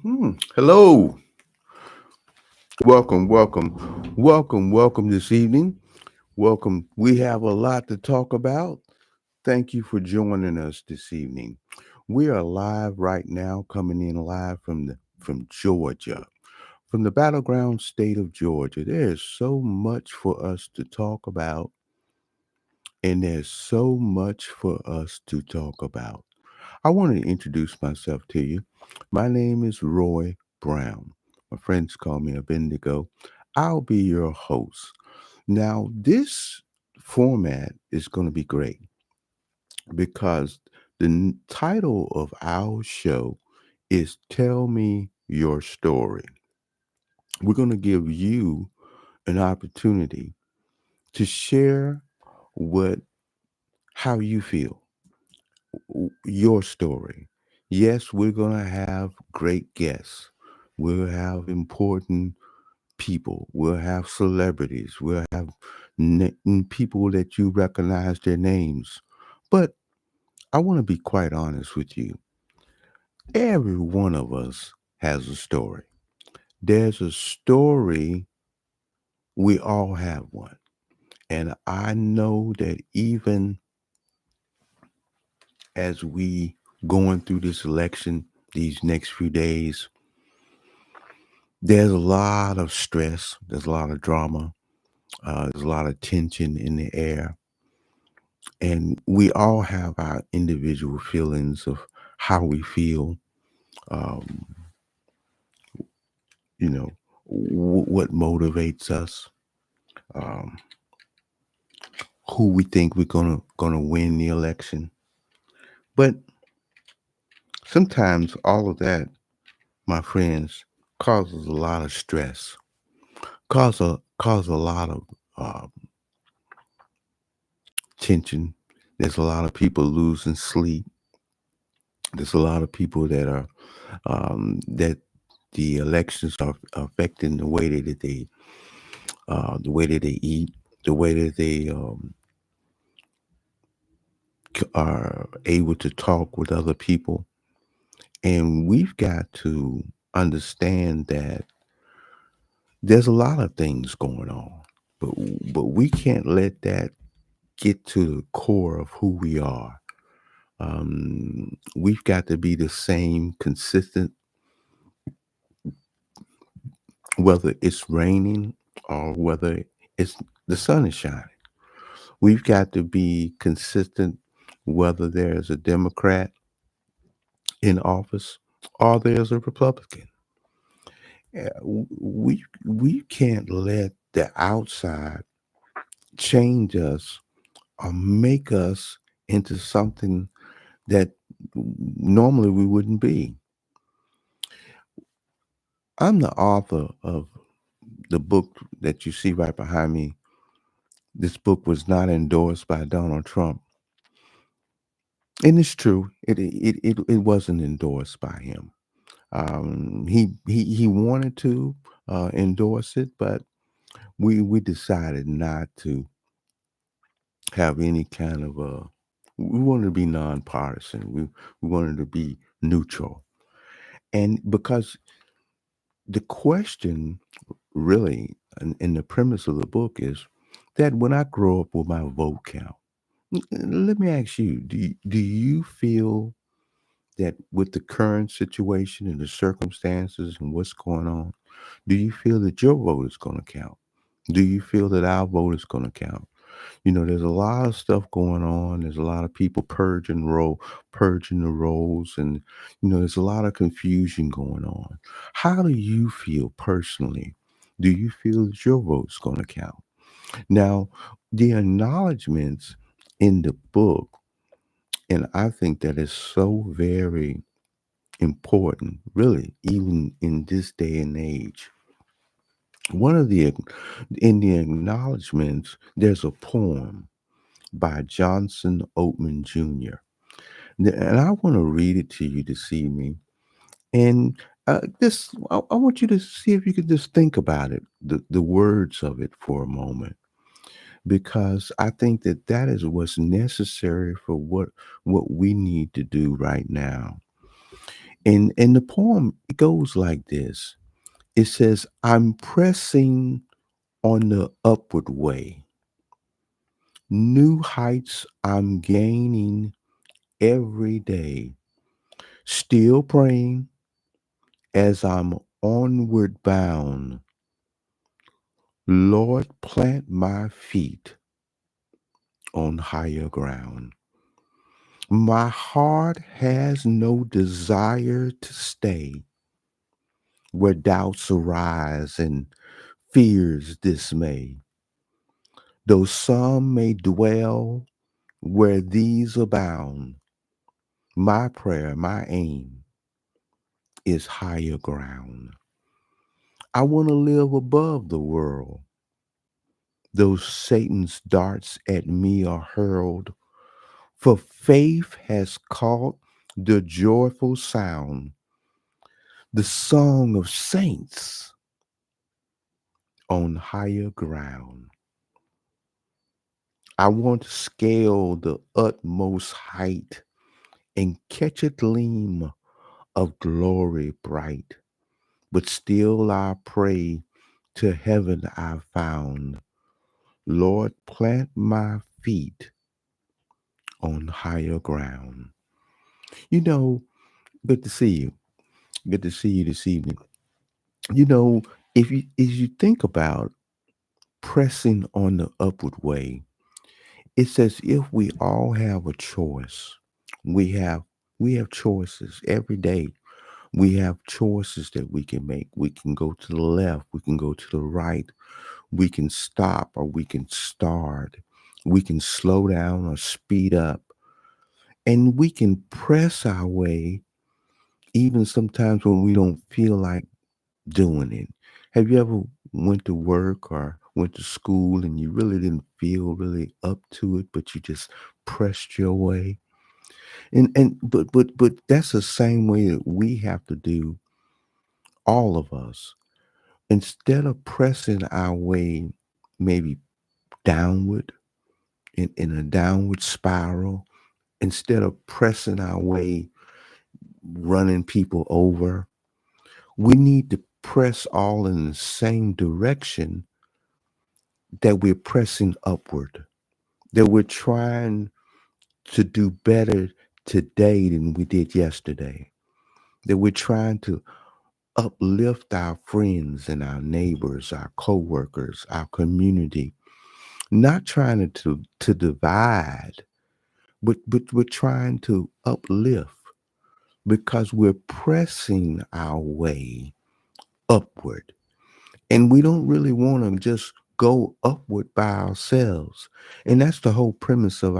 Hello, welcome this evening. Welcome. We have a lot to talk about. Thank you for joining us this evening. We are live right now, coming in live from Georgia, from the battleground state of Georgia. There is so much for us to talk about, and there's so much for us to talk about. I want to introduce myself to you. My name is Roy Brown. My friends call me Abednego. I'll be your host. Now, this format is going to be great because the title of our show is Tell Me Your Story. We're going to give you an opportunity to share what how you feel, your story. Yes, we're going to have great guests. We'll have important people. We'll have celebrities. We'll have people that you recognize their names. But I want to be quite honest with you. Every one of us has a story. There's a story, we all have one. And I know that even as we going through this election, these next few days, there's a lot of stress, there's a lot of drama, there's a lot of tension in the air. And we all have our individual feelings of how we feel, um, you know, what motivates us, um, who we think we're gonna win the election. But sometimes all of that, my friends, causes a lot of stress, cause a lot of tension. There's a lot of people losing sleep. There's a lot of people that are that the elections are affecting the way that they eat, the way that they are able to talk with other people, and we've got to understand that there's a lot of things going on, but but we can't let that get to the core of who we are. We've got to be the same, consistent, whether it's raining or whether it's the sun is shining. We've got to be consistent whether there's a Democrat in office or there's a Republican. We can't let the outside change us or make us into something that normally we wouldn't be. I'm the author of the book that you see right behind me. This book was not endorsed by Donald Trump. And it's true. It wasn't endorsed by him. He wanted to endorse it, but we decided not to have any kind of a. We wanted to be nonpartisan. We wanted to be neutral, and because the question really, and the premise of the book is that when I grow up, will my vote count? Let me ask you: do you feel that with the current situation and the circumstances and what's going on, do you feel that your vote is going to count? Do you feel that our vote is going to count? You know, there's a lot of stuff going on. There's a lot of people purging the rolls, and there's a lot of confusion going on. How do you feel personally? Do you feel that your vote's going to count? Now, the acknowledgments in the book, and I think that is so very important, really, even in this day and age. One of the in the acknowledgments, there's a poem by Johnson Oatman Jr. And I want to read it to you this evening. And I want you to see if you could just think about it, the words of it for a moment, because I think that that is what's necessary for what we need to do right now. And the poem, it goes like this. It says, I'm pressing on the upward way. New heights I'm gaining every day. Still praying as I'm onward bound. Lord, plant my feet on higher ground. My heart has no desire to stay where doubts arise and fears dismay. Though some may dwell where these abound, my prayer, my aim is higher ground. I want to live above the world. Though Satan's darts at me are hurled, for faith has caught the joyful sound, the song of saints on higher ground. I want to scale the utmost height and catch a gleam of glory bright. But still I pray to heaven I found. Lord, plant my feet on higher ground. You know, good to see you. Good to see you this evening. You know, if you think about pressing on the upward way, it's as if we all have a choice. We have we have choices every day. We have choices that we can make. We can go to the left, we can go to the right, we can stop or we can start. We can slow down or speed up. And we can press our way even sometimes when we don't feel like doing it. Have you ever went to work or went to school and you really didn't feel really up to it, but you just pressed your way? And that's the same way that we have to do, all of us. Instead of pressing our way maybe downward in a downward spiral, instead of pressing our way running people over, we need to press all in the same direction, that we're pressing upward, that we're trying to do better today than we did yesterday, that we're trying to uplift our friends and our neighbors, our co-workers, our community, not trying to divide, but we're trying to uplift because we're pressing our way upward. And we don't really want to just go upward by ourselves. And that's the whole premise of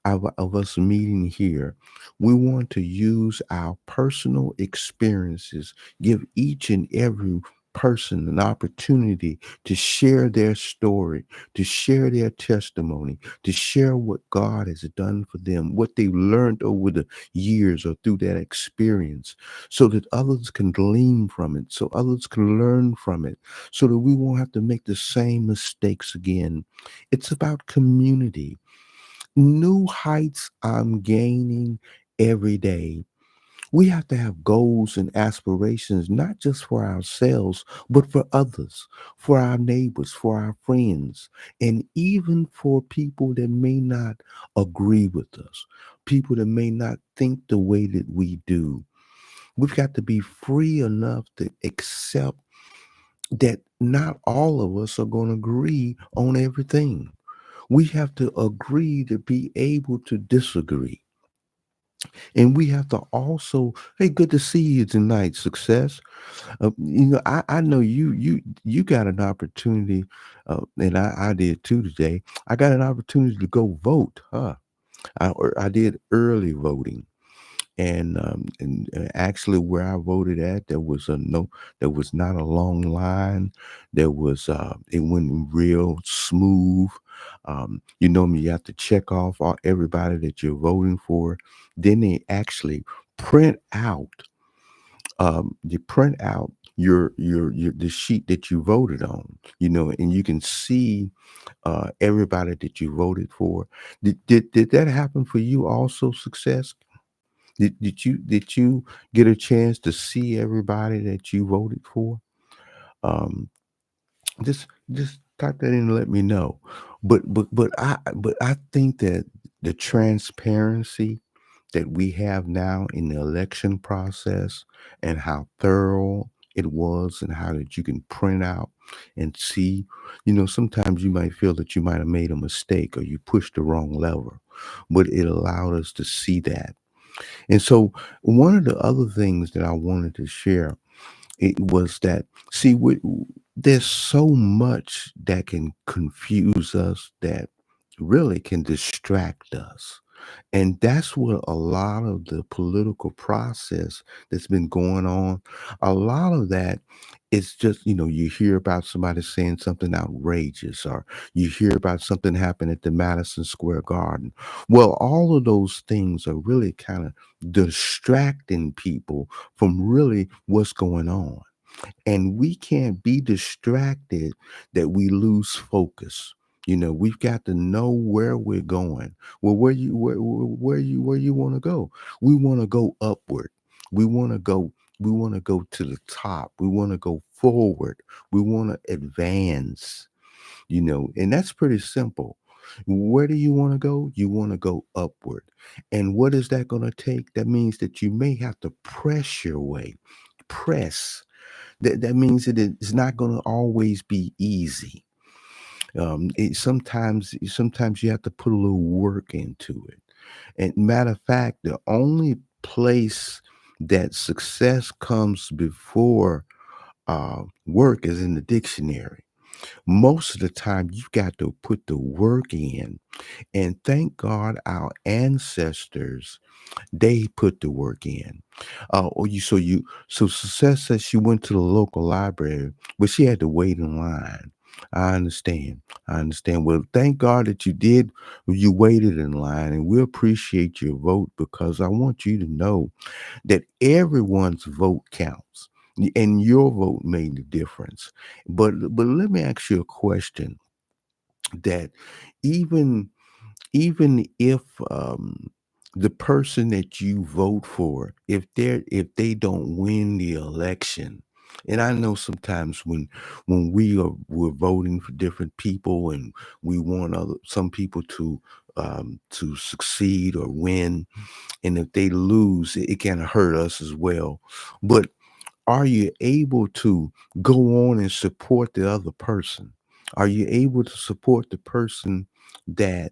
of us meeting here. We want to use our personal experiences, give each and every person an opportunity to share their story, to share their testimony, to share what God has done for them, what they learned over the years or through that experience, so that others can glean from it, so others can learn from it, so that we won't have to make the same mistakes again. It's about community. New heights I'm gaining every day. We have to have goals and aspirations, not just for ourselves, but for others, for our neighbors, for our friends, and even for people that may not agree with us, people that may not think the way that we do. We've got to be free enough to accept that not all of us are going to agree on everything. We have to agree to be able to disagree. And we have to also, hey, good to see you tonight, success. I know you got an opportunity, and I did too today. I got an opportunity to go vote, huh? I did early voting. And actually where I voted at, there was a no, there was not a long line. There was it went real smooth. You know me, you have to check off everybody that you're voting for. Then they actually print out you print out your the sheet that you voted on, and you can see everybody that you voted for. Did that happen for you also, success? Did you get a chance to see everybody that you voted for? Um, just type that in and let me know. But I think that the transparency that we have now in the election process and how thorough it was and how that you can print out and see, sometimes you might feel that you might have made a mistake or you pushed the wrong lever, but it allowed us to see that. And so one of the other things that I wanted to share, it was that, see, there's so much that can confuse us, that really can distract us. And that's what a lot of the political process that's been going on, a lot of that is just, you hear about somebody saying something outrageous, or you hear about something happened at the Madison Square Garden. Well, all of those things are really kind of distracting people from really what's going on. And we can't be distracted that we lose focus. We've got to know where we're going. Well, where you want to go? We want to go upward. We want to go we want to go to the top. We want to go forward. We want to advance, and that's pretty simple. Where do you want to go? You want to go upward. And what is that going to take? That means that you may have to press your way. Press. That means that it's not going to always be easy. Sometimes you have to put a little work into it. And matter of fact, the only place that success comes before work is in the dictionary. Most of the time, you've got to put the work in. And thank God our ancestors, they put the work in. So Success says she went to the local library, but she had to wait in line. I understand. I understand. Well, thank God that you did. You waited in line, and we appreciate your vote, because I want you to know that everyone's vote counts, and your vote made the difference. But let me ask you a question, that even even if the person that you vote for, if they don't win the election, and I know sometimes when we're voting for different people, and we want some people to succeed or win, and if they lose, it can hurt us as well. But are you able to go on and support the other person? Are you able to support the person that,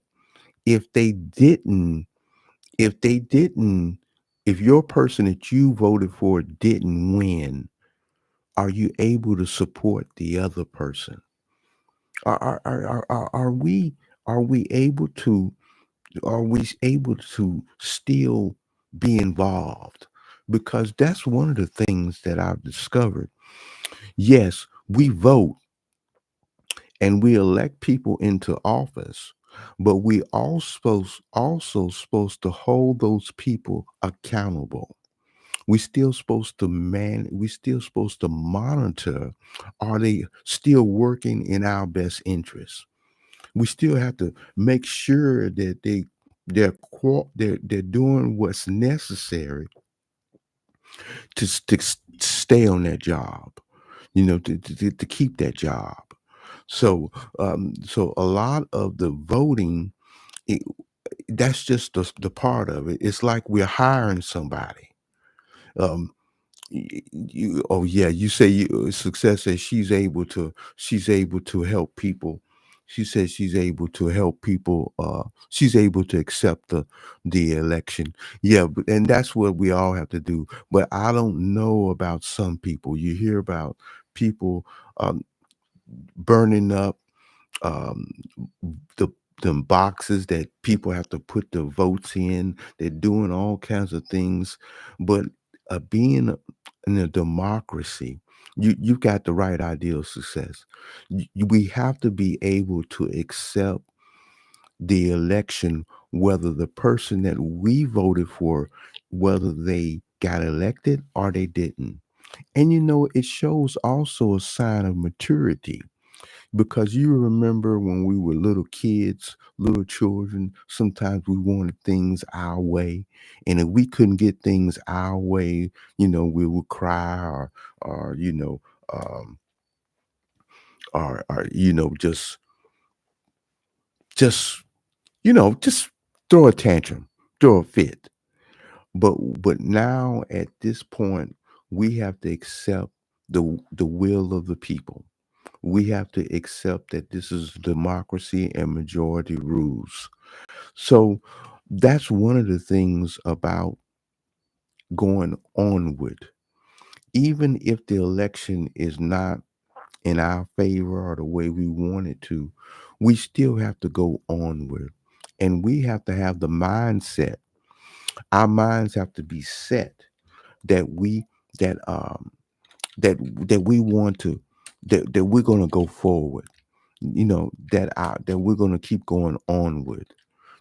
if they didn't, if they didn't, if your person that you voted for didn't win, are you able to support the other person? Are we able to, still be involved? Because that's one of the things that I've discovered. Yes, we vote and we elect people into office, but we also supposed to hold those people accountable. We still supposed to monitor, are they still working in our best interest? We still have to make sure that they're doing what's necessary to stay on that job, to keep that job. So a lot of the voting, it, that's just the part of it. It's like we're hiring somebody. Um, oh yeah, you say Success says she's able to help people. She says she's able to help people. She's able to accept the election. Yeah, and that's what we all have to do. But I don't know about some people. You hear about people um, burning up um, the them boxes that people have to put the votes in. They're doing all kinds of things, but being in a democracy, you've got the right ideal of success. We have to be able to accept the election, whether the person that we voted for, whether they got elected or they didn't. And it shows also a sign of maturity. because you remember when we were little kids, little children, sometimes we wanted things our way. And if we couldn't get things our way, we would cry or um, or just, just throw a tantrum, throw a fit. But now at this point, we have to accept the will of the people. We have to accept that this is democracy and majority rules. So that's one of the things about going onward. Even if the election is not in our favor or the way we want it to, we still have to go onward. And we have to have the mindset. Our minds have to be set that we that that we want to that we're going to go forward. That we're going to keep going onward,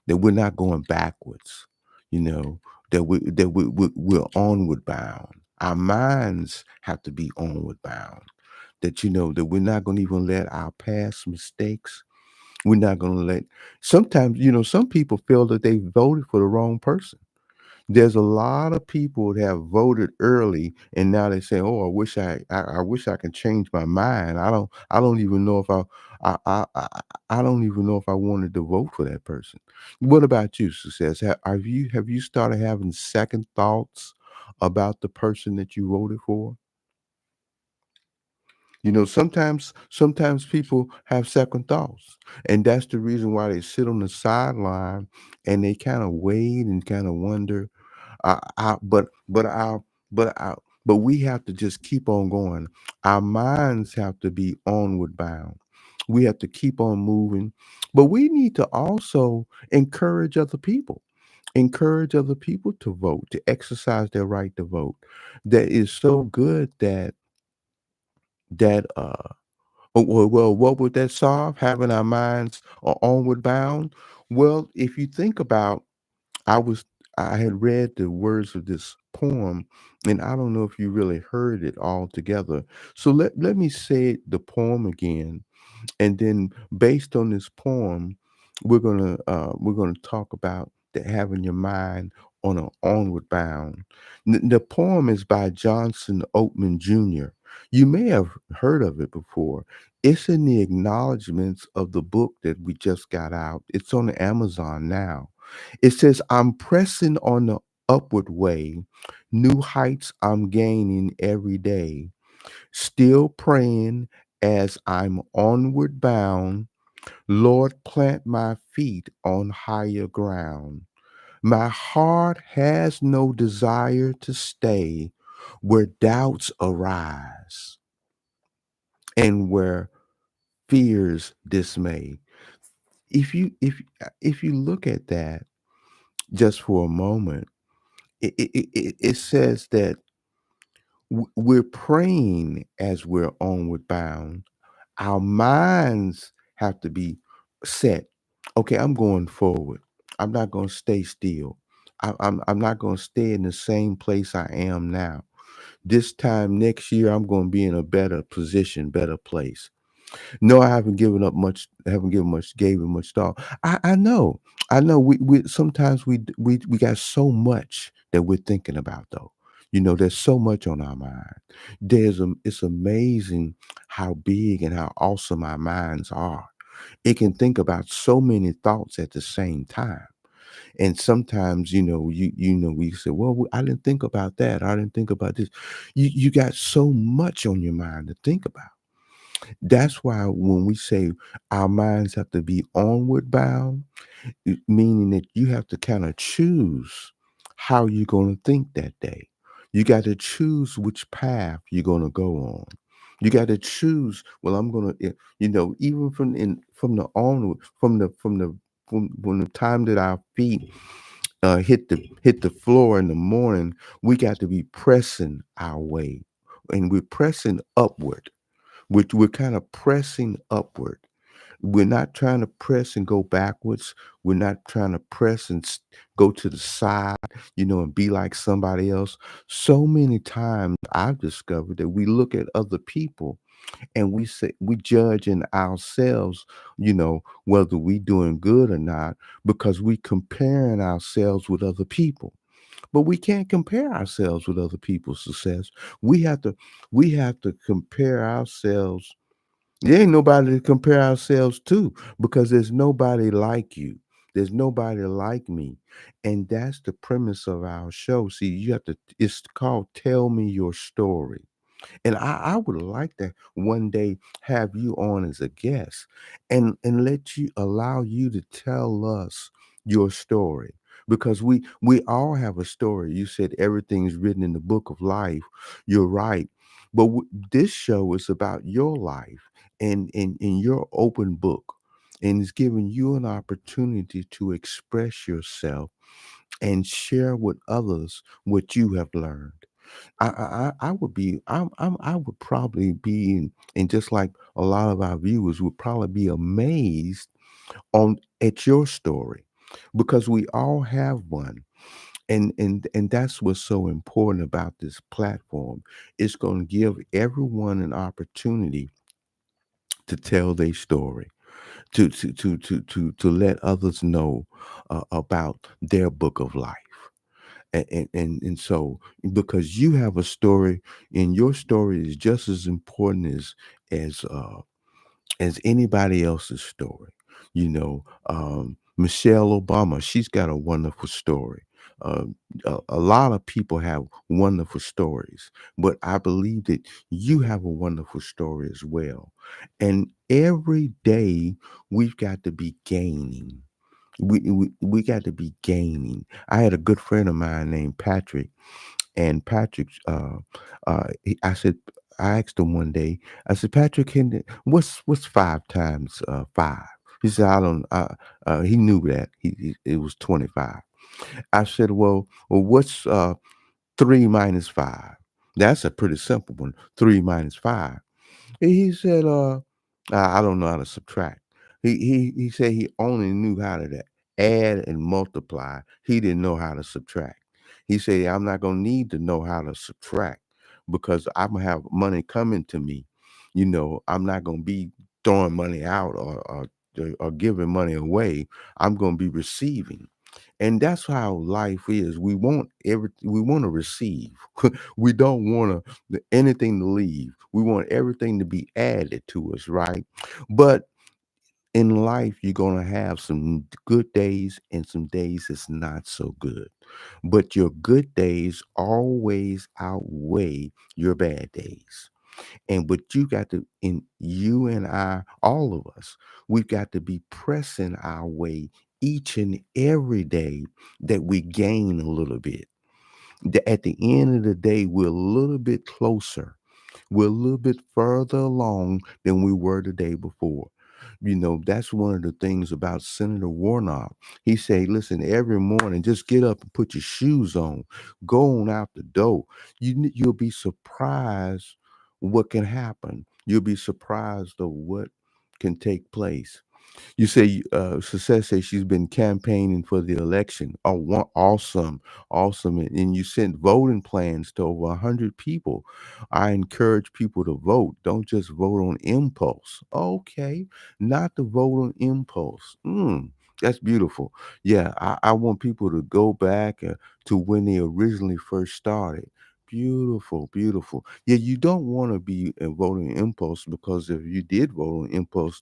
that we're not going backwards, you know, we're onward bound. Our minds have to be onward bound. That we're not going to even let our past mistakes. We're not going to let. Sometimes, some people feel that they voted for the wrong person. There's a lot of people that have voted early, and now they say, "Oh, I wish I can change my mind. I don't even know if I don't even know if I wanted to vote for that person." What about you, Success? Have you started having second thoughts about the person that you voted for? Sometimes people have second thoughts, and that's the reason why they sit on the sideline and they kind of wait and kind of wonder. But we have to just keep on going. Our minds have to be onward bound. We have to keep on moving, but we need to also encourage other people to vote, to exercise their right to vote. That is so good that what would that solve? Having our minds onward bound. Well, if you think about, I was I had read the words of this poem, and I don't know if you really heard it all together. So let me say the poem again, and then based on this poem, we're gonna talk about having your mind on an onward bound. The poem is by Johnson Oatman Jr. You may have heard of it before. It's in the acknowledgments of the book that we just got out. It's on Amazon now. It says, "I'm pressing on the upward way, new heights I'm gaining every day. Still praying as I'm onward bound. Lord, plant my feet on higher ground. My heart has no desire to stay where doubts arise and where fears dismay." If you look at that just for a moment, it says that we're praying as we're onward bound. Our minds have to be set. Okay, I'm going forward. I'm not going to stay still. I'm not going to stay in the same place I am now. This time next year, I'm going to be in a better position, better place. No, I haven't given up much. Haven't given much. Gave it much thought. I know. I know. We sometimes we got so much that we're thinking about though. There's so much on our mind. It's amazing how big and how awesome our minds are. It can think about so many thoughts at the same time. And sometimes, we say, "Well, I didn't think about that. I didn't think about this." You got so much on your mind to think about. That's why when we say our minds have to be onward bound, meaning that you have to kind of choose how you're going to think that day. You got to choose which path you're going to go on. You got to choose. Well, I'm going to, even from the onward, from the time that our feet hit the floor in the morning, we got to be pressing our way, and we're pressing upward. We're kind of pressing upward. We're not trying to press and go backwards. We're not trying to press and go to the side, and be like somebody else. So many times I've discovered that we look at other people. and we say we judging ourselves, whether we doing good or not, because we comparing ourselves with other people. But we can't compare ourselves with other people's success. We have to we have to compare ourselves. There ain't nobody to compare ourselves to, because there's nobody like you. There's nobody like me. And that's the premise of our show. See, you have to, it's called Tell Me Your Story. And I would like to one day have you on as a guest, and let you allow you to tell us your story, because we all have a story. You said everything is written in the book of life. You're right. But this show is about your life, and in your open book, and it's giving you an opportunity to express yourself and share with others what you have learned. I would be I would probably be and just like a lot of our viewers would probably be amazed on at your story, because we all have one. And that's what's so important about this platform. It's going to give everyone an opportunity to tell their story, to let others know about their book of life. And so, because you have a story, and your story is just as important as anybody else's story. Michelle Obama, she's got a wonderful story. uh, a lot of people have wonderful stories, but I believe that you have a wonderful story as well. And every day we've got to be gaining. We got to be gaining. I had a good friend of mine named Patrick, and Patrick, I said, I asked him one day, I said, Patrick, what's 5 times 5? He said, I don't. He knew that it was 25. I said, well, what's 3 minus 5? That's a pretty simple one. 3 minus 5. And he said, I don't know how to subtract. He said he only knew how to add and multiply. He didn't know how to subtract. He said, I'm not gonna need to know how to subtract, because I'm gonna have money coming to me. I'm not gonna be throwing money out, or giving money away. I'm gonna be receiving. And that's how life is. We want to receive. We don't want anything to leave. We want everything to be added to us, right? But in life, you're going to have some good days and some days that's not so good. But your good days always outweigh your bad days. And but you got to, in you and I, all of us, we've got to be pressing our way each and every day, that we gain a little bit. At the end of the day, we're a little bit closer. We're a little bit further along than we were the day before. That's one of the things about Senator Warnock. He said, listen, every morning, just get up and put your shoes on, go on out the door. You'll be surprised what can happen. You'll be surprised of what can take place. You say, Success says she's been campaigning for the election. Oh, awesome, awesome! And you sent voting plans to over 100 people. I encourage people to vote. Don't just vote on impulse. Okay, not to vote on impulse. That's beautiful. Yeah, I want people to go back to when they originally first started. Beautiful, beautiful. Yeah, you don't want to be voting impulse, because if you did vote on impulse,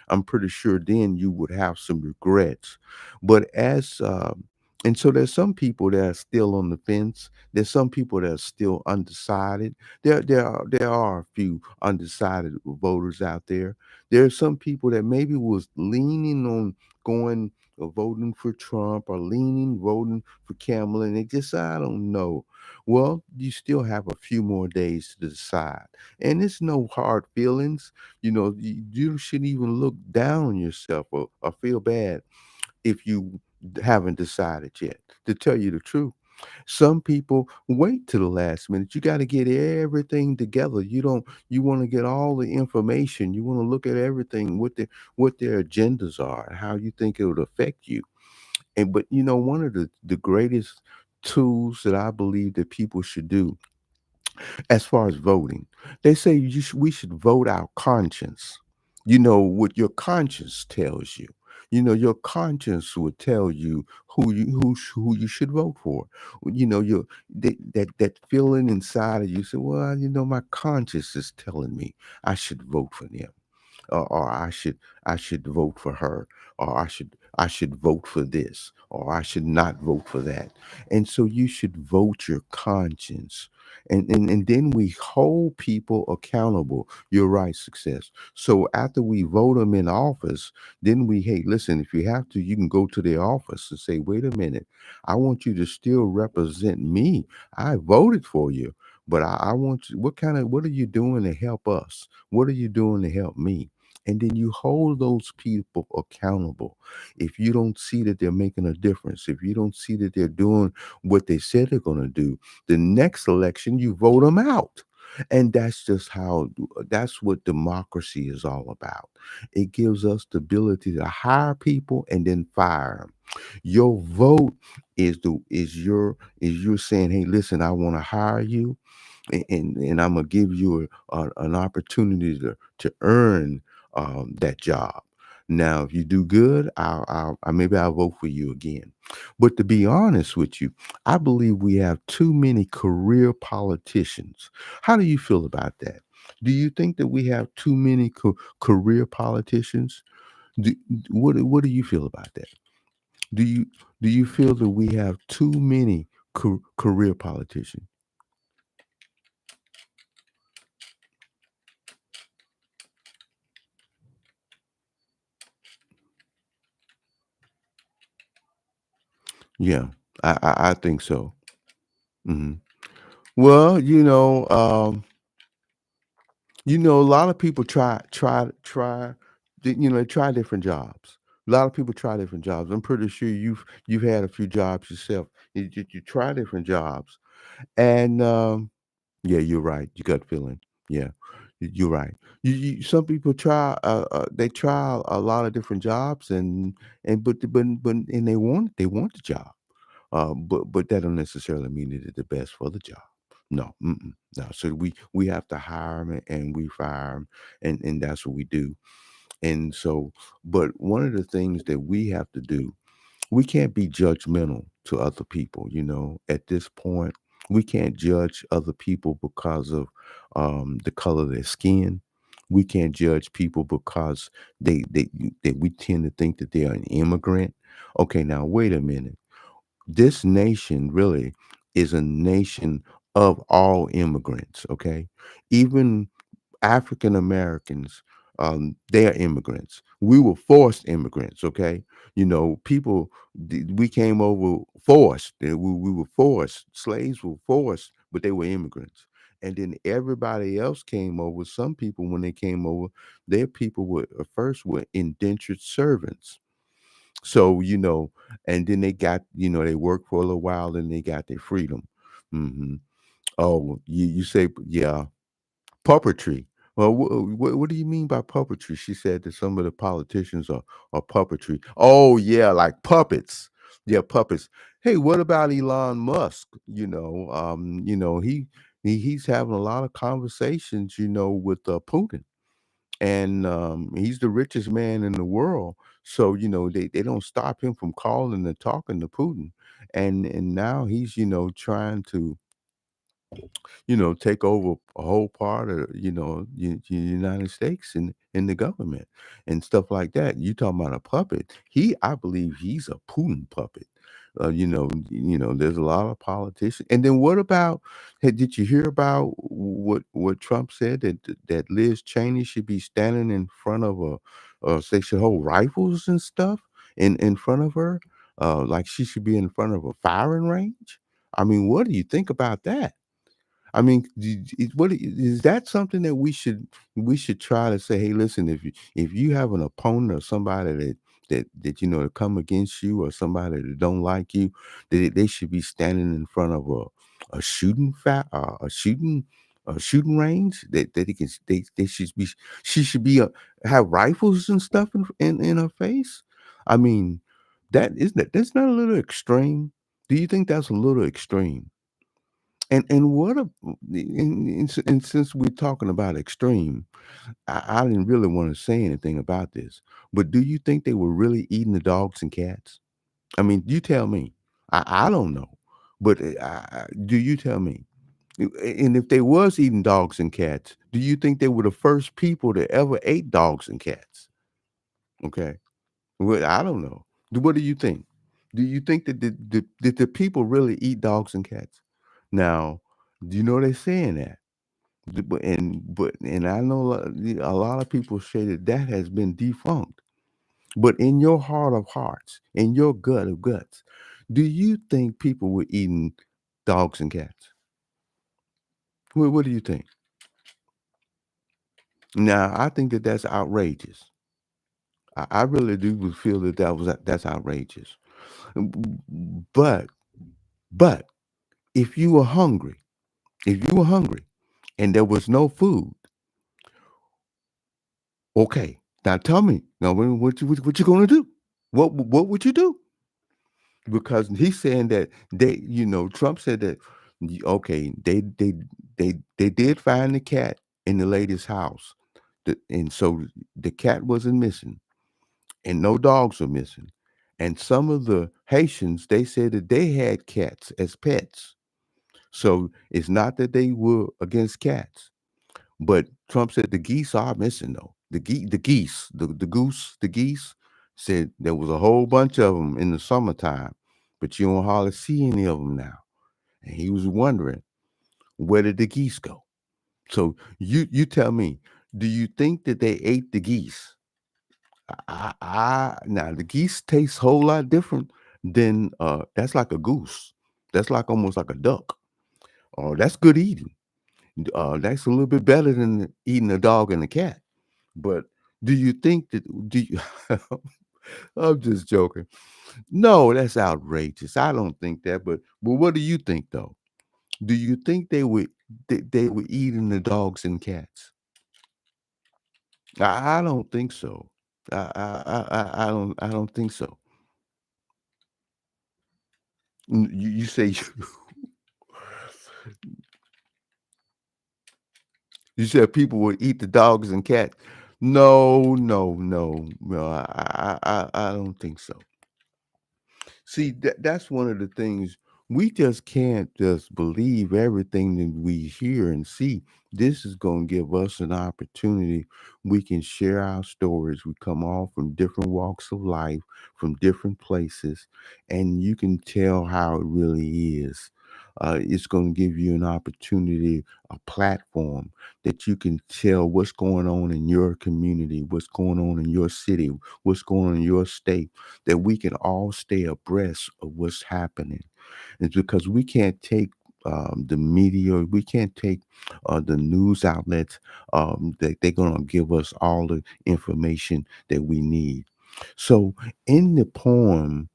I'm pretty sure then you would have some regrets. But and so there's some people that are still on the fence. There's some people that are still undecided. There are a few undecided voters out there. There are some people that maybe was leaning on going or voting for Trump, or leaning voting for Kamala, and they just, I don't know. Well, you still have a few more days to decide, and it's no hard feelings. You shouldn't even look down on yourself, or feel bad if you haven't decided yet. To tell you the truth, some people wait to the last minute. You got to get everything together. You want to get all the information. You want to look at everything, what their agendas are, and how you think it would affect you. And but one of the greatest tools that I believe that people should do As far as voting, they say we should vote our conscience. You know what your conscience tells you. You know your conscience will tell you who you should vote for. You know that feeling inside of you say, well, you know my conscience is telling me I should vote for them, or I should vote for her, or I should vote for this, or I should not vote for that. And so you should vote your conscience. And then we hold people accountable. You're right, success. So after we vote them in office, then we, hey, listen, if you have to, you can go to their office and say, wait a minute, I want you to still represent me. I voted for you. But I want you, what are you doing to help us? What are you doing to help me? And then you hold those people accountable. If you don't see that they're making a difference, if you don't see that they're doing what they said they're going to do, the next election you vote them out. And that's just how, that's what democracy is all about. It gives us the ability to hire people and then fire them. Your vote is you're saying, hey, listen, I want to hire you, and I'm gonna give you an opportunity to earn that job. Now, if you do good, maybe I'll vote for you again. But to be honest with you, I believe we have too many career politicians. How do you feel about that? Do you think that we have too many career politicians? Do, what do you feel about that? Do you do you feel that we have too many career politicians? Yeah, I think so. Mhm. Well, a lot of people try different jobs. A lot of people try different jobs. I'm pretty sure you've had a few jobs yourself. You try different jobs, and yeah, you're right. You got feeling. Yeah, you're right. Some people they try a lot of different jobs, and they want the job. But that don't necessarily mean that it's the best for the job. No, mm-mm, no. So we have to hire them and we fire them, and that's what we do. And so, but one of the things that we have to do, we can't be judgmental to other people. At this point, we can't judge other people because of the color of their skin. We can't judge people because we tend to think that they're an immigrant. Okay, now wait a minute, this nation really is a nation of all immigrants, okay? Even African Americans, they are immigrants. We were forced immigrants, okay? We came over forced. We were forced. Slaves were forced, but they were immigrants. And then everybody else came over. Some people, when they came over, their people were first were indentured servants. So, and then they worked for a little while and they got their freedom. Hmm. Oh, you say, yeah, puppetry. Well, what do you mean by puppetry? She said that some of the politicians are puppetry. Oh, yeah, like puppets. Yeah, puppets. Hey, what about Elon Musk? He's having a lot of conversations, with Putin, and he's the richest man in the world. So they don't stop him from calling and talking to Putin, and now he's trying to take over a whole part of the United States and in the government and stuff like that. You talking about a puppet? I believe he's a Putin puppet. There's a lot of politicians. And then what about? Hey, did you hear about what Trump said that Liz Cheney should be standing in front of they should hold rifles and stuff in front of her, like she should be in front of a firing range. I mean, what do you think about that? I mean, is that something that we should try to say? Hey, listen, if you have an opponent or somebody that come against you, or somebody that don't like you, that they should be standing in front of a shooting range, that they should be she should be have rifles and stuff in her face. I mean, that's not a little extreme. Do you think that's a little extreme? And what a and since we're talking about extreme, I didn't really want to say anything about this, but do you think they were really eating the dogs and cats? I mean, you tell me. I don't know, but do you tell me? And if they was eating dogs and cats, do you think they were the first people that ever ate dogs and cats? Okay. Well, I don't know. What do you think? Do you think that did the people really eat dogs and cats? Now, do you know they're saying that? But I know a lot of people say that that has been defunct. But in your heart of hearts, in your gut of guts, do you think people were eating dogs and cats? What do you think? Now, I think that that's outrageous. I really do feel that that's outrageous. But but if you were hungry, if you were hungry and there was no food, okay. Now tell me, now what you gonna do? What would you do? Because he's saying that Trump said that okay, they did find the cat in the lady's house, and so the cat wasn't missing, and no dogs were missing, and some of the Haitians they said that they had cats as pets, so it's not that they were against cats, but Trump said the geese are missing though. The geese said there was a whole bunch of them in the summertime, but you don't hardly see any of them now. And he was wondering, where did the geese go? So you tell me, do you think that they ate the geese? Now the geese taste a whole lot different than that's like a goose. That's like almost like a duck. Oh, that's good eating. That's a little bit better than eating a dog and a cat. But do you think that do you I'm just joking. No, that's outrageous. I don't think that, but what do you think though? Do you think they were eating the dogs and cats? I don't think so. I don't think so. You say you said people would eat the dogs and cats. No, no, no, no. I don't think so. See, that's one of the things we just can't just believe everything that we hear and see. This is going to give us an opportunity. We can share our stories. We come all from different walks of life, from different places, and you can tell how it really is. It's going to give you an opportunity, a platform that you can tell what's going on in your community, what's going on in your city, what's going on in your state, that we can all stay abreast of what's happening. It's because we can't take the media, we can't take the news outlets that they're going to give us all the information that we need. So in the poem,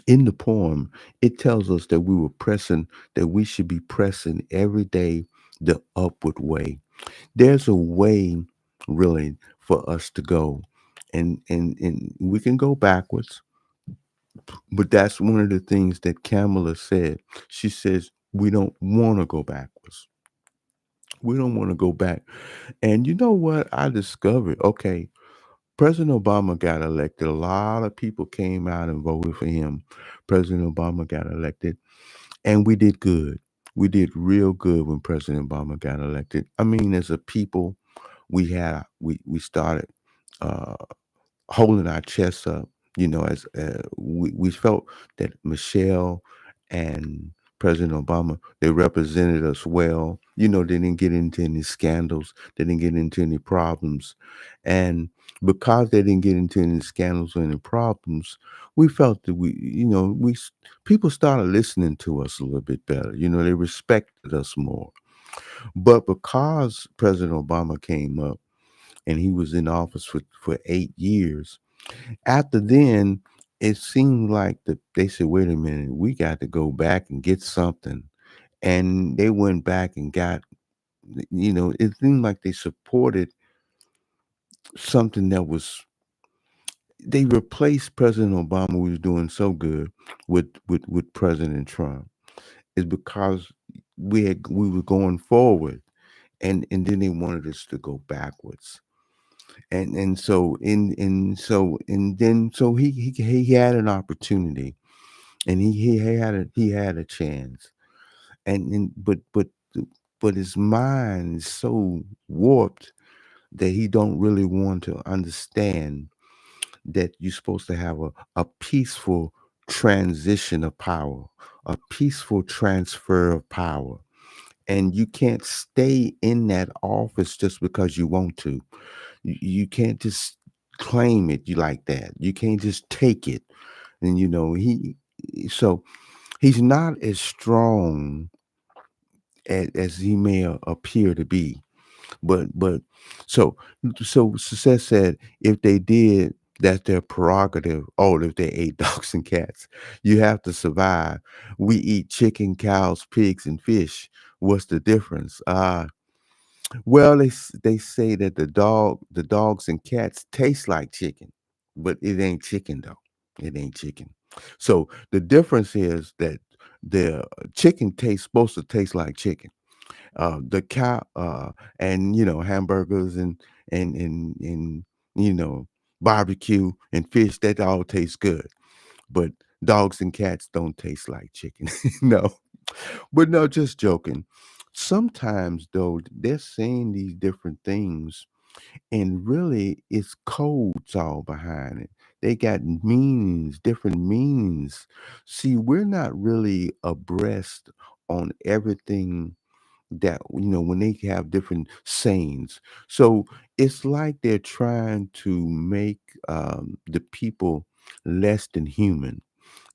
in the poem, it tells us that we should be pressing every day the upward way. There's a way really for us to go. And we can go backwards, but that's one of the things that Kamala said. She says, we don't want to go backwards. We don't want to go back. And you know what? I discovered, okay, President Obama got elected. A lot of people came out and voted for him. President Obama got elected, and we did good. We did real good when President Obama got elected. I mean, as a people, we started uh, holding our chests up, as we felt that Michelle and President Obama, they represented us well. They didn't get into any scandals, they didn't get into any problems. And because they didn't get into any scandals or any problems, we felt that people started listening to us a little bit better. They respected us more. But because President Obama came up and he was in office for 8 years, after then, it seemed like they said, "Wait a minute, we got to go back and get something." And they went back and got, it seemed like they supported something that was. They replaced President Obama, who was doing so good, with President Trump. is because we were going forward, and then they wanted us to go backwards. And so and then so he had an opportunity, and he had a chance, and but his mind is so warped that he don't really want to understand that you're supposed to have a peaceful transition of power, a peaceful transfer of power. And you can't stay in that office just because you want to. You can't just claim it you like that. You can't just take it. And so he's not as strong as he may appear to be. But so success said if they did, that's their prerogative. Oh, if they ate dogs and cats, you have to survive. We eat chicken, cows, pigs, and fish. What's the difference? Well, they say that the dogs and cats taste like chicken, but it ain't chicken though. It ain't chicken. So the difference is that the chicken tastes supposed to taste like chicken. The cow and hamburgers and you know barbecue and fish, that all tastes good, but dogs and cats don't taste like chicken. No, but no, just joking. Sometimes though they're saying these different things, and really it's codes all behind it. They got meanings, different meanings. See, we're not really abreast on everything that when they have different sayings. So it's like they're trying to make the people less than human,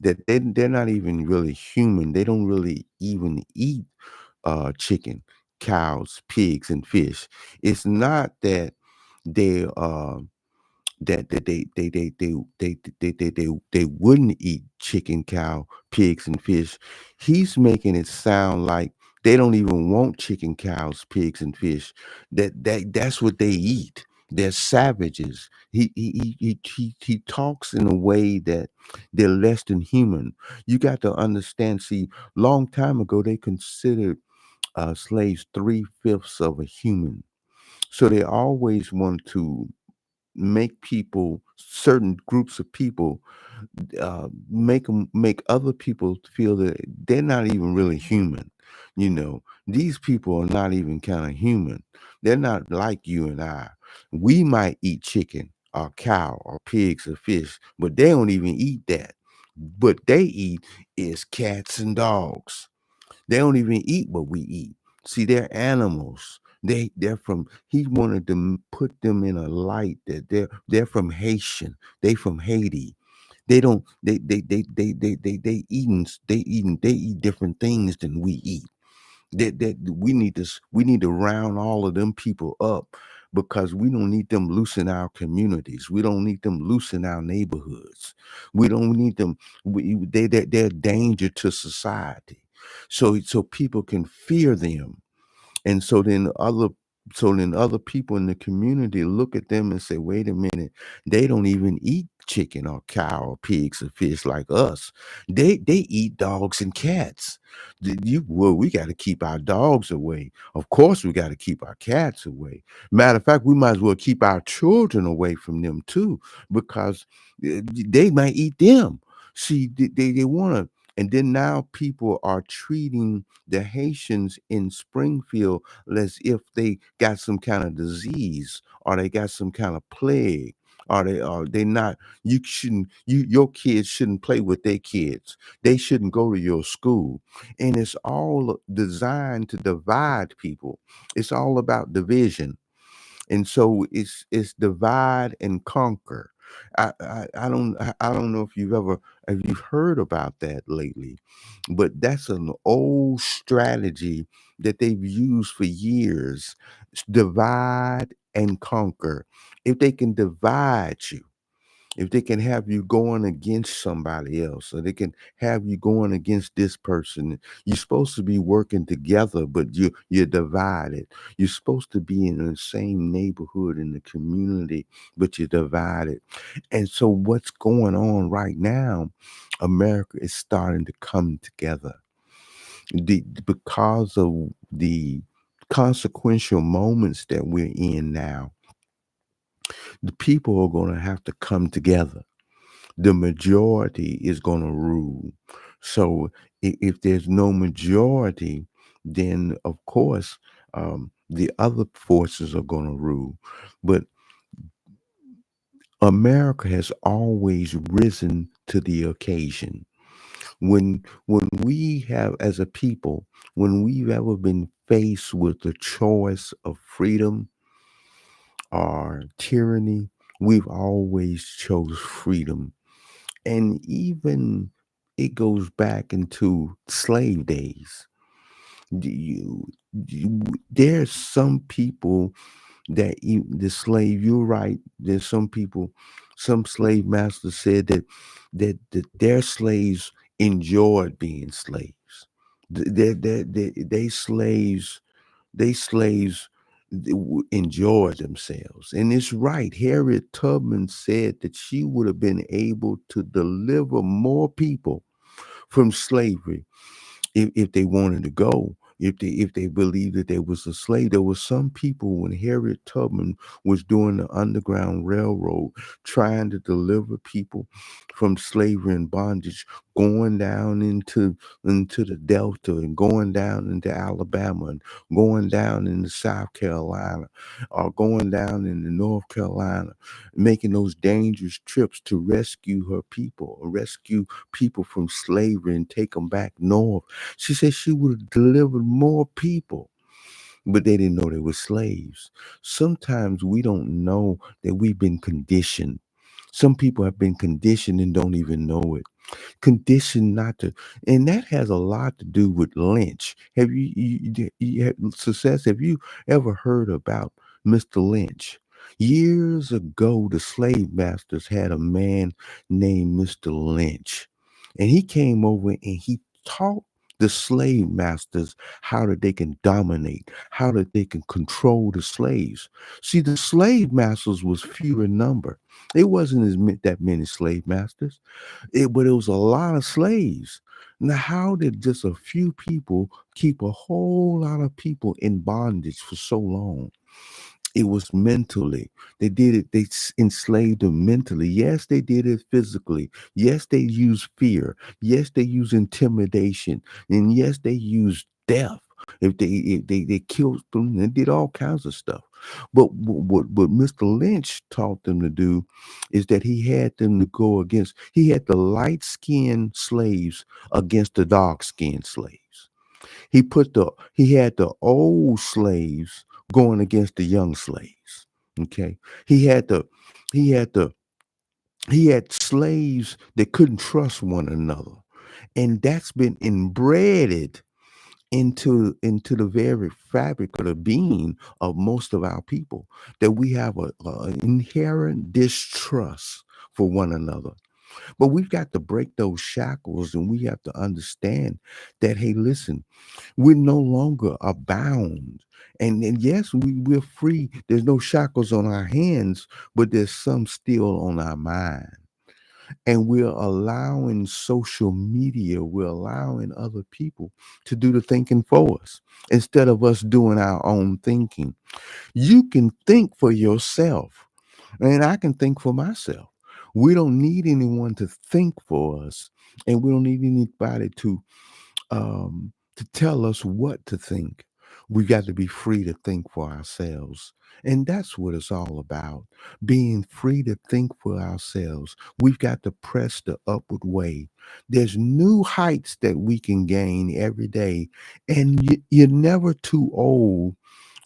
that they're not even really human. They don't really even eat chicken, cows, pigs, and fish. It's not that they they wouldn't eat chicken, cow, pigs, and fish. He's making it sound like they don't even want chicken, cows, pigs, and fish. That's what they eat. They're savages. He talks in a way that they're less than human. You got to understand. See, long time ago they considered slaves 3/5 of a human. So they always want to make people, certain groups of people, make other people feel that they're not even really human. These people are not even kind of human. They're not like you and I. We might eat chicken or cow or pigs or fish, but they don't even eat that. What they eat is cats and dogs. They don't even eat what we eat. See, they're animals. They're from. He wanted to put them in a light that they're from Haitian. They from Haiti. They don't. They eat different things than we eat. That we need to round all of them people up, because we don't need them loose in our communities. We don't need them loose in our neighborhoods. We don't need them. They're a danger to society. So people can fear them, and so then other people in the community look at them and say, wait a minute, they don't even eat chicken or cow or pigs or fish like us. They eat dogs and cats. Well, we got to keep our dogs away. Of course we got to keep our cats away. Matter of fact, we might as well keep our children away from them too, because they might eat them. See, they want to. And then now people are treating the Haitians in Springfield as if they got some kind of disease, or they got some kind of plague, or they not. You shouldn't. Your kids shouldn't play with their kids. They shouldn't go to your school. And it's all designed to divide people. It's all about division. And so it's divide and conquer. I don't know if you've heard about that lately, but that's an old strategy that they've used for years. Divide and conquer. If they can divide you, if they can have you going against somebody else, or they can have you going against this person, you're supposed to be working together, but you're divided. You're supposed to be in the same neighborhood in the community, but you're divided. And so what's going on right now, America is starting to come together. Because of the consequential moments that we're in now, the people are going to have to come together. The majority is going to rule. So if there's no majority, then of course the other forces are going to rule. But America has always risen to the occasion. When we have, as a people, when we've ever been faced with the choice of freedom or tyranny, we've always chose freedom. And even it goes back into slave days. There's some people that the slave, you're right, there's some people, some slave masters said that their slaves enjoyed being slaves. They slaves, they slaves enjoyed themselves. And it's right. Harriet Tubman said that she would have been able to deliver more people from slavery if they wanted to go, if they believed that they was a slave. There was some people when Harriet Tubman was doing the Underground Railroad, trying to deliver people from slavery and bondage, going down into the Delta and going down into Alabama and going down into South Carolina or going down into North Carolina, making those dangerous trips to rescue her people, or rescue people from slavery and take them back north. She said she would have delivered more people, but they didn't know they were slaves. Sometimes we don't know that we've been conditioned. Some people have been conditioned and don't even know it, conditioned not to. And that has a lot to do with lynch. Have you have success, have you ever heard about Mr. Lynch? Years ago, the slave masters had a man named Mr. Lynch, and he came over and he taught the slave masters how that they can dominate, how that they can control the slaves. See, the slave masters was few in number. It wasn't that many slave masters, but it was a lot of slaves. Now, how did just a few people keep a whole lot of people in bondage for so long? It was mentally. They did it, they enslaved them mentally. Yes, they did it physically. Yes, they used fear. Yes, they used intimidation. And yes, they used death. If they killed them and did all kinds of stuff. But what Mr. Lynch taught them to do is that he had them to go against, he had the light skinned slaves against the dark skinned slaves. He had the old slaves going against the young slaves. Okay. He had the he had the he had slaves that couldn't trust one another. And that's been inbred into the very fabric of the being of most of our people, that we have an inherent distrust for one another. But we've got to break those shackles, and we have to understand that, hey, listen, we're no longer are bound. And yes, we're free. There's no shackles on our hands, but there's some still on our mind. And we're allowing social media, we're allowing other people to do the thinking for us instead of us doing our own thinking. You can think for yourself, and I can think for myself. We don't need anyone to think for us, and we don't need anybody to tell us what to think. We got to be free to think for ourselves. And that's what it's all about, being free to think for ourselves. We've got to press the upward way. There's new heights that we can gain every day. And you're never too old.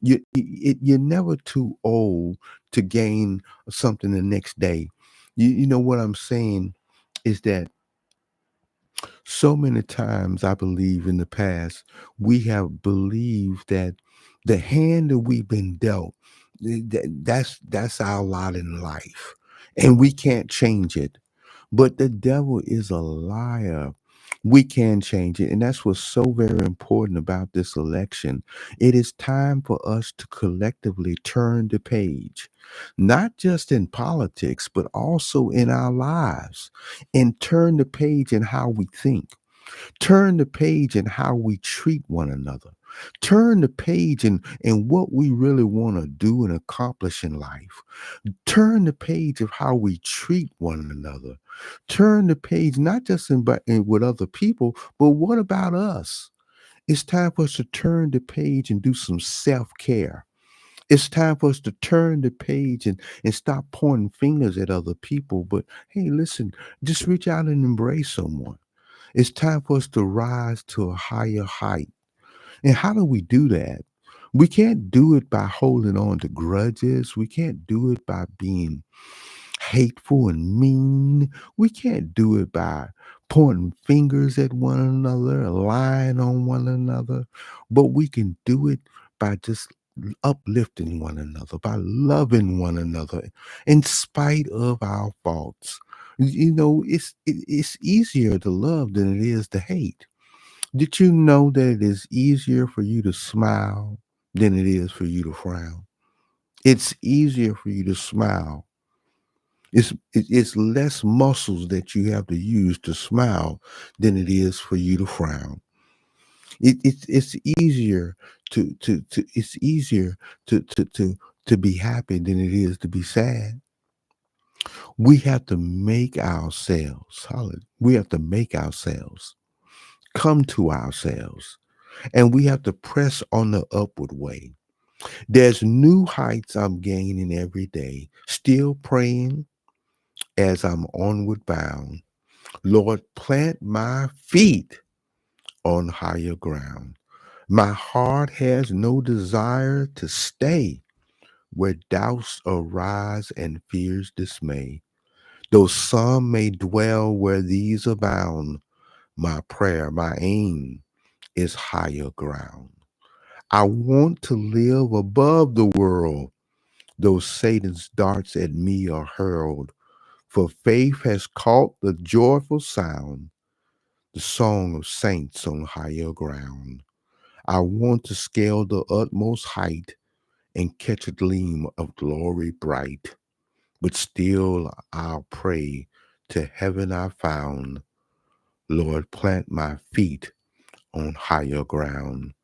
You're never too old to gain something the next day. You know what I'm saying is that so many times, I believe in the past, we have believed that the hand that we've been dealt, that's our lot in life, and we can't change it. But the devil is a liar. We can change it. And that's what's so very important about this election. It is time for us to collectively turn the page, not just in politics, but also in our lives, and turn the page in how we think. Turn the page in how we treat one another. Turn the page in what we really want to do and accomplish in life. Turn the page of how we treat one another. Turn the page not just with other people, but what about us? It's time for us to turn the page and do some self care. It's time for us to turn the page and stop pointing fingers at other people. But hey, listen, just reach out and embrace someone. It's time for us to rise to a higher height. And how do we do that? We can't do it by holding on to grudges. We can't do it by being hateful and mean. We can't do it by pointing fingers at one another, lying on one another, but we can do it by just uplifting one another, by loving one another in spite of our faults. You know, it's easier to love than it is to hate. Did you know that it is easier for you to smile than it is for you to frown? It's easier for you to smile. It's less muscles that you have to use to smile than it is for you to frown. It's easier to it's easier to be happy than it is to be sad. We have to make ourselves, we have to make ourselves come to ourselves, and we have to press on the upward way. There's new heights I'm gaining every day, still praying as I'm onward bound. Lord, plant my feet on higher ground. My heart has no desire to stay where doubts arise and fears dismay. Though some may dwell where these abound, my prayer, my aim is higher ground. I want to live above the world, though Satan's darts at me are hurled. For faith has caught the joyful sound, the song of saints on higher ground. I want to scale the utmost height and catch a gleam of glory bright. But still I'll pray to heaven I found. Lord, plant my feet on higher ground.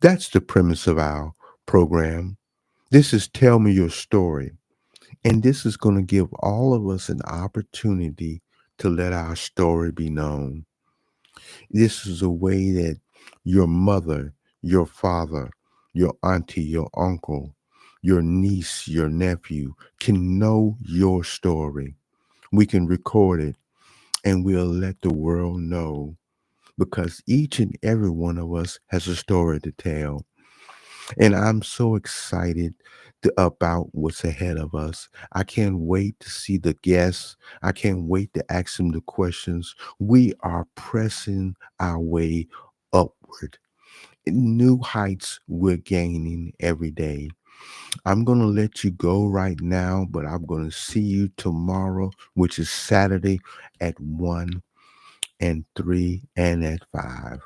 That's the premise of our program. This is Tell Me Your Story. And this is going to give all of us an opportunity to let our story be known. This is a way that your mother, your father, your auntie, your uncle, your niece, your nephew can know your story. We can record it and we'll let the world know because each and every one of us has a story to tell. And I'm so excited about what's ahead of us. I can't wait to see the guests. I can't wait to ask them the questions. We are pressing our way upward. New heights we're gaining every day. I'm going to let you go right now, but I'm going to see you tomorrow, which is Saturday at 1 and 3 and at 5.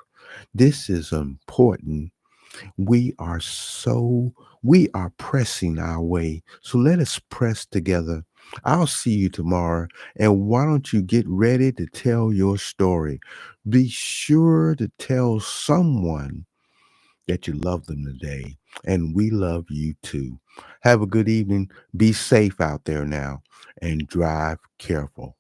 This is important. We are so, we are pressing our way. So let us press together. I'll see you tomorrow. And why don't you get ready to tell your story? Be sure to tell someone that you love them today. And we love you too. Have a good evening. Be safe out there now and drive careful.